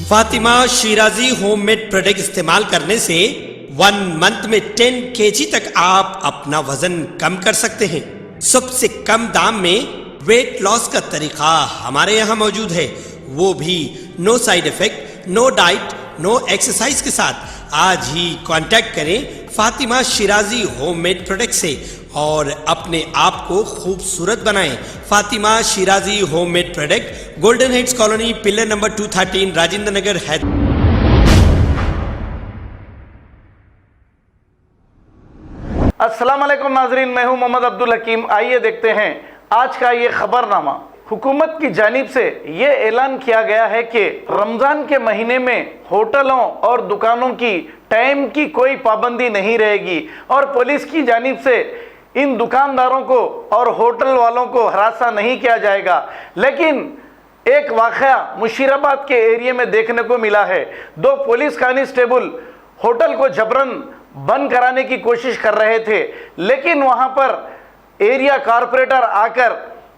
Fatima Shirazi homemade product इस्तेमाल करने से 1 मंथ में 10 kg तक आप अपना वजन कम कर सकते हैं। सबसे कम दाम में वेट लॉस का तरीका हमारे यहाँ मौजूद है, वो भी no side effect, no diet, no exercise के साथ। आज ही कांटेक्ट करें फातिमा शिराजी होममेड प्रोडक्ट से और अपने आप को खूबसूरत बनाएं। Fatima Shirazi homemade product, golden heads colony, pillar number 213, Rajendra Nagar, Hyderabad. अस्सलाम वालेकुम नाजरीन, मैं हूं मोहम्मद अब्दुल हकीम। आइए देखते हैं आज का ये खबरनामा। हुकूमत की जानिब से ये ऐलान किया गया है कि रमज़ान के महीने में होटलों और दुकानों की टाइम की कोई पाबंदी नहीं रहेगी और पुलिस की जानिब से इन दुकानदारों को और होटल वालों को हरासा नहीं किया जाएगा। लेकिन एक वाक़या मुशीराबाद के एरिया में देखने को मिला है। 2 पुलिस कांस्टेबल होटल को जबरन बंद कराने की कोशिश कर रहे थे, लेकिन वहां पर एरिया कारपोरेटर आकर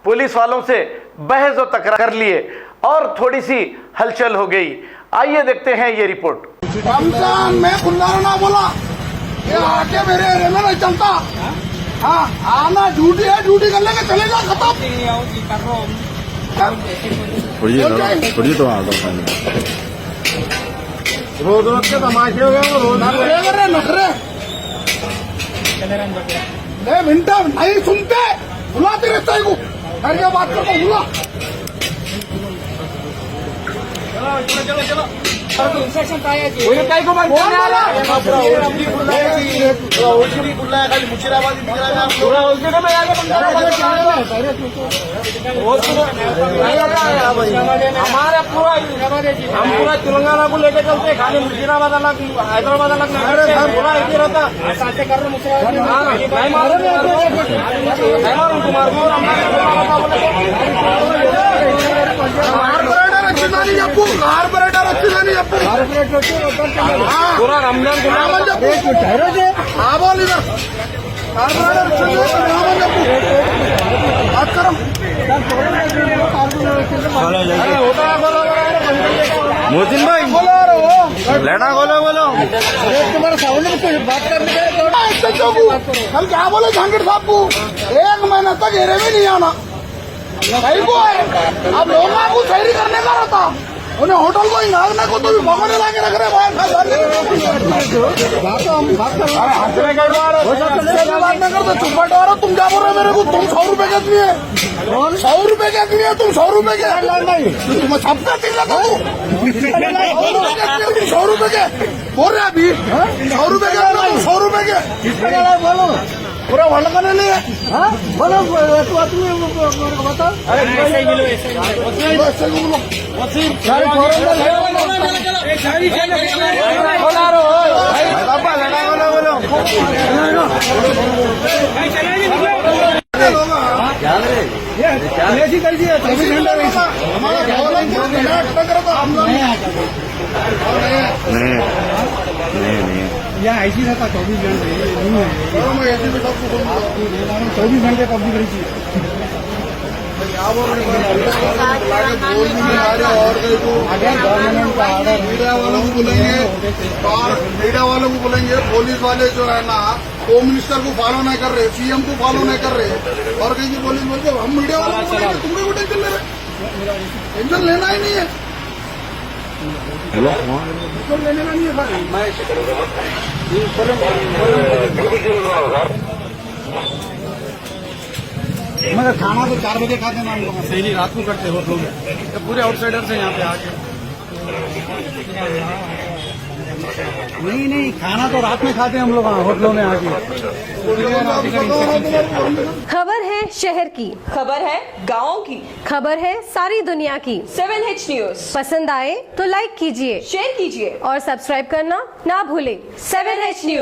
पुलिस वालों से बहस व तकरार कर लिए और थोड़ी सी हलचल हो गई। आइए देखते हैं ये रिपोर्ट। रमजान में खुल्लारा ना बोला, ये आके मेरे एरिया में नहीं चलता। हाँ, आना ड्यूटी है, ड्यूटी कर लेंगे, चले जा, खत्म। तो आ रोज रोज के तमाशे हो गए, रोज नखरे मिनटा नहीं सुनते, बुलाते रहता है को करके बात करता हूँ, बुला। चलो चलो इंस्ट्रक्शन काय को बंद करने वाला खाली मुशीराबाद हमारे पूरा हम पूरा तेलंगाना को लेकर चलते, खाली मुशीराबाद अलग, हैदराबाद अलग पूरा एक ही रहता। पूरा रमजान बोल इधर बात करो। मोहसिन भाई लेना बोलो तुम्हारे सामने बात करने कल क्या बोले जहांगीर साहब को 1 महीना तक घेरे में नहीं आना। सही को है, अब लोगों को सही करने का रहता, उन्हें होटल को इंगारने को तो भी भगवान ला के रख रहे बात करते चुप्पट वाला। तुम क्या बोल रहे मेरे को? तुम 100 रुपए के आदमी है, 100 रुपए के आदमी है, तुम 100 रुपए के तुम्हें सबका चिल्ला था, 100 रुपए के बोल रहे अभी 100 रुपए के, 100 रुपए के बोलो पूरा वर्ल्ड का नहीं है। बोलो बताओ, ऐसी कर दिया 24 घंटे नहीं यहाँ ऐसी रहता 24 घंटे नहीं है, 24 घंटे पब्लिक रही थी। मीडिया वालों को बोलेंगे, पुलिस वाले जो है ना होम मिनिस्टर को फॉलो नहीं कर रहे, सीएम को फॉलो नहीं कर रहे, और कहीं की पुलिस बोलते हम मीडिया वालों को बोलेंगे तुमको को टेंशन ले रहे, टेंशन लेना ही नहीं है, लेने का नहीं है। मगर खाना तो 4 बजे खाते हैं हम लोग, सही रात को करते हो लोग, तो पूरे आउटसाइडर से यहाँ पे आके नहीं खाना तो रात में खाते हैं हम लोग होटलों में आके। खबर है शहर की, खबर है गाँव की, खबर है सारी दुनिया की। 7H न्यूज पसंद आए तो लाइक कीजिए, शेयर कीजिए और सब्सक्राइब करना ना भूलें। 7H news.